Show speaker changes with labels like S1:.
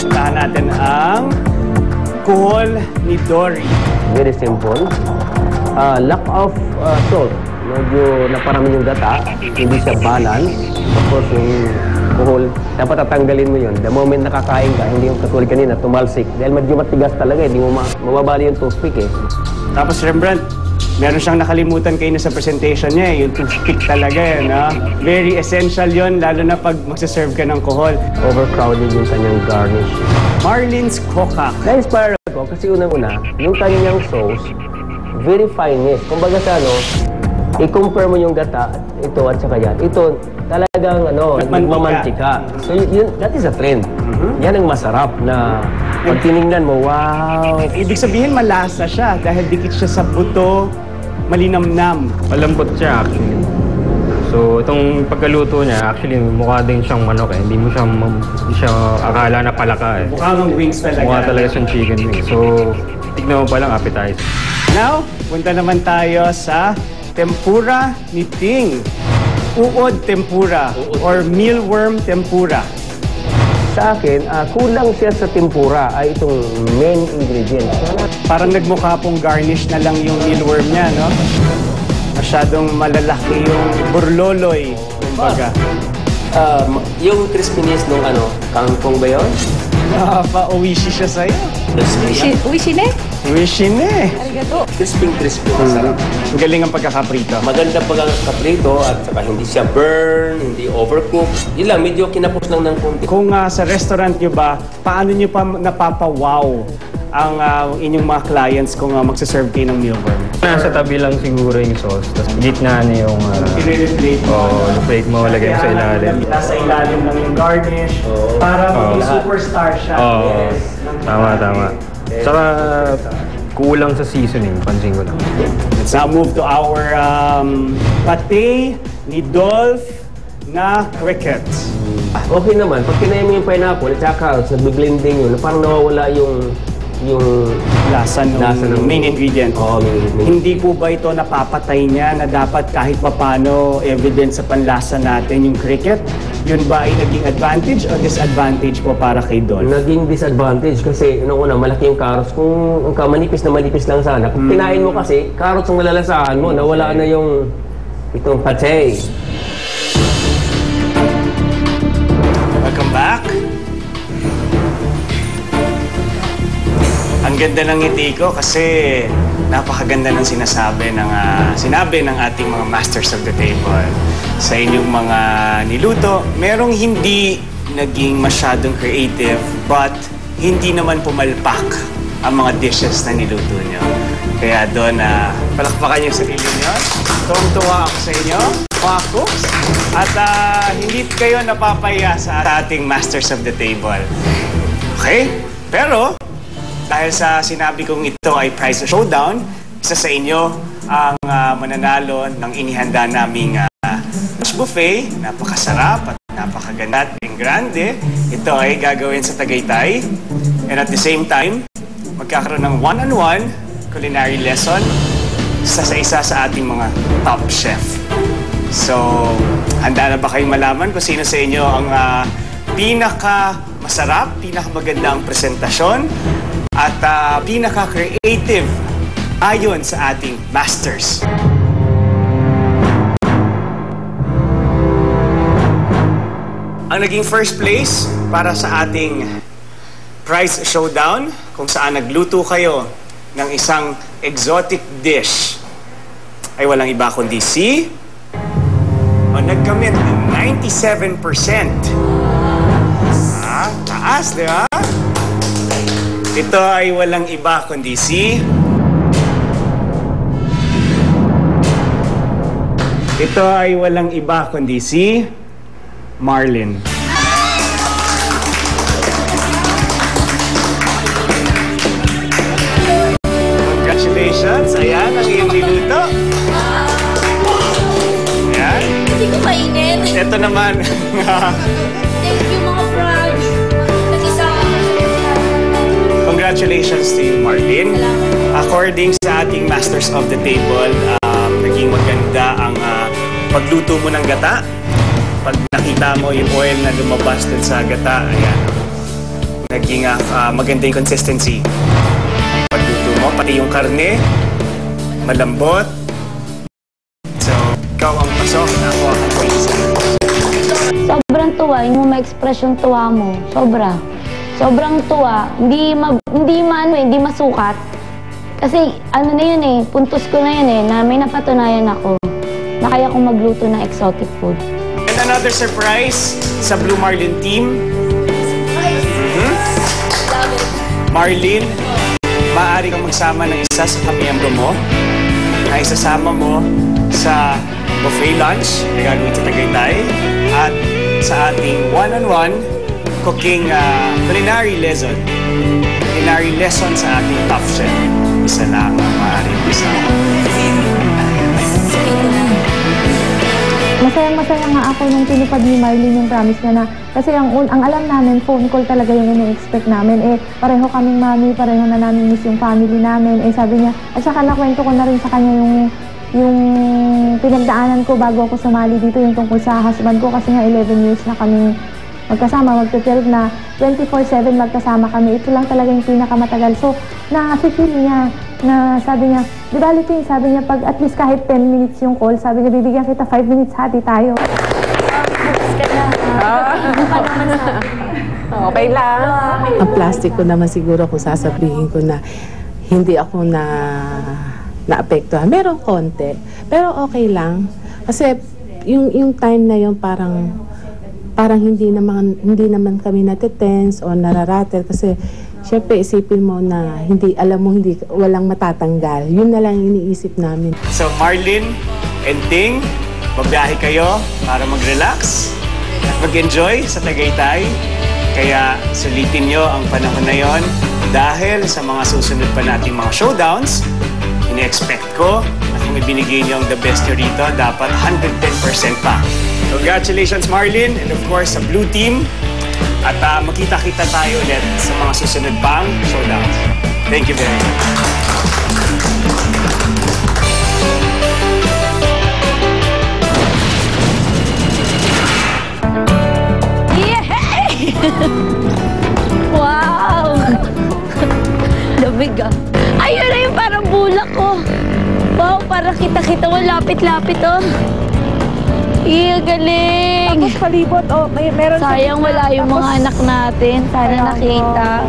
S1: Puntahan natin ang kuhol ni Dory.
S2: Very simple. Lack of salt. Medyo naparami yung gata. Hindi siya balance. Of course, yung kuhol, dapat tatanggalin mo yun. The moment nakakain ka, hindi yung katulad kanina, tumalsik. Dahil medyo matigas talaga, hindi mo mababali yung toothpick eh.
S1: Tapos Rembrandt, meron siyang nakalimutan kayo na sa presentation niya yung toothpick talaga eh, no? Very essential yon lalo na pag magsaserve ka ng kuhol.
S2: Overcrowded yung kanyang garnish.
S1: Marlin's Kokak.
S2: Na-inspire ako kasi unang-una, yung kanyang sauce, very fineness. Kumbaga sa i-compare mo yung gata, ito at saka yan. Ito talagang nagmamantika. So that is a trend. Yan ang masarap na pag tinignan mo, wow!
S1: Ibig sabihin malasa siya dahil dikit siya sa buto, malinamnam.
S3: Malambot siya actually. So itong pagkaluto niya, actually mukha din siyang manok eh. Hindi siya akala na palaka eh.
S1: Mukha ng wings talaga.
S3: Mukha talaga siyang chicken wings. So tignan mo pa lang appetizer.
S1: Now, punta naman tayo sa tempura ni Ting. Uod tempura or mealworm tempura.
S2: Sa akin, kulang siya sa tempura ay itong main ingredient.
S1: Parang nagmukha pong garnish na lang yung mealworm niya, no? Masyadong malalaki yung burloloy, kumbaga.
S2: Yung crispiness nung kangkong ba yun?
S1: Pa-uwishi siya sa'yo.
S4: Uwishi ne?
S1: Uwishi ne.
S4: Arigato.
S2: Crispy. Masarap.
S1: Ang galing ang pagkakaprito.
S2: Maganda pagkakaprito at saka hindi siya burn, hindi overcooked. Yun lang, medyo kinapos lang ng konti.
S1: Kung sa restaurant nyo ba, paano nyo pa napapawaw ang inyong mga clients kung magsaserve kayo ng mealworm?
S3: Nasa tabi lang siguro yung sauce, tapos gitna na yung
S1: I-replate mo.
S3: plate mo, lagay mo sa ilalim.
S1: Nasa ilalim lang yung garnish. Para maging superstar siya. Yes.
S3: Tama. Saka kulang sa seasoning, pansin ko lang.
S1: Let's now move to our pate ni Dolph na crickets.
S2: Okay naman, pag kinain mo yung pineapple at saka carrots, nag-blending yun, parang nawawala yung
S1: lasa ng main ingredient.
S2: Main ingredient.
S1: Hindi po ba ito napapatay niya na dapat kahit papano evidence sa panlasa natin yung cricket? Yun ba ay naging advantage o disadvantage po para kay Dolph?
S2: Naging disadvantage kasi una malaki yung carrots. Kung manipis lang sana. Kung kinain mo kasi, carrots ang malalasahan mo, nawala na yung itong pate.
S1: Welcome back. Ang ganda ng ngiti ko kasi napakaganda ng sinabi ng ating mga masters of the table sa inyong mga niluto. Merong hindi naging masyadong creative but hindi naman pumalpak ang mga dishes na niluto nyo. Kaya doon, palakpakan yung sarili nyo. Tuwang-tuwa ako sa inyo, mga cooks. At hindi kayo napapaya sa ating masters of the table. Okay? Pero, dahil sa sinabi kong ito ay prize showdown, isa sa inyo ang mananalo ng inihanda naming buffet. Napakasarap at napakaganda at grande. Ito ay gagawin sa Tagaytay. And at the same time, magkakaroon ng one-on-one culinary lesson sa isa sa ating mga top chef. So, handa na ba kayong malaman kung sino sa inyo ang pinaka-masarap, pinaka-magandang presentasyon at pinaka-creative ayon sa ating masters? Ang naging first place para sa ating prize showdown, kung saan nagluto kayo ng isang exotic dish, ay walang iba kundi nagkamit ng 97%. Taas, di ba? Ito ay walang iba kundi Ito ay walang iba kundi Marlin. Congratulations! Ayan, ang iyong niluto. Ayan.
S4: Hindi ko mainin.
S1: Ito naman.
S4: Thank you mga frogs.
S1: Congratulations to you, Martin. According sa ating Masters of the Table, naging maganda ang pagluto mo ng gata. Pag nakita mo yung oil na lumabas dun sa gata, ayan. naging maganda yung consistency. Pagluto mo, pati yung karne, malambot. So, ikaw ang pasok na ako ang isa.
S5: Sobrang tuwa, hindi mo ma-express yung tuwa mo. Sobra. Sobrang tuwa. Hindi masukat. Kasi ano na yun puntos ko na yun na may napatunayan ako na kaya kong magluto ng exotic food.
S1: And another surprise sa Blue Marlin team. Marlin, maaari kang magsama ng isa sa kamiyembro mo na isasama mo sa buffet lunch na gagawin sa Tagaytay at sa ating one-on-one cooking culinary lesson. Culinary lesson sa ating top chef. Isa lang ang maaaring isama.
S6: Masaya nga ako nung tinupad ni Marlene yung promise niya na kasi ang alam namin, phone call talaga yung ina-expect namin. Pareho kaming mami, pareho na namin miss yung family namin. Sabi niya, at saka nakwento ko na rin sa kanya yung pinagdaanan ko bago ako sumali dito, yung tungkol sa husband ko kasi nga 11 years na kaming magkasama, magta-12 na 24/7 magkasama kami. Ito lang talaga yung pinakamatagal. So, na-feel niya na sabi niya, di ba Liting, sabi niya pag at least kahit 10 minutes yung call, sabi niya bibigyan kita 5 minutes, hati tayo.
S7: Okay lang. Ang plastic ko naman siguro kung sasabihin ko na hindi ako naapektuhan. Meron konti, pero okay lang. Kasi yung time na yun parang hindi naman kami natitense o nararatel kasi syempre isipin mo na walang matatanggal. Yun na lang iniisip namin.
S1: So Marlin and Ting, magbiyahe kayo para mag-relax at mag-enjoy sa Tagaytay. Kaya sulitin nyo ang panahon na yon dahil sa mga susunod pa nating mga showdowns, ini-expect ko na kung ibinigay nyo ang the best nyo rito, dapat 110% pa. Congratulations Marlin and of course sa Blue Team. At makita-kita tayo ulit sa mga susunod pang showdowns. Thank you very much.
S5: Yay! Wow! Lamig Ayun na yung parang bulak ko. Wow, parang kita-kita mo. Lapit-lapit galing!
S6: Tapos palibot, meron
S5: Sayang wala yung mga anak natin. Sana nakita.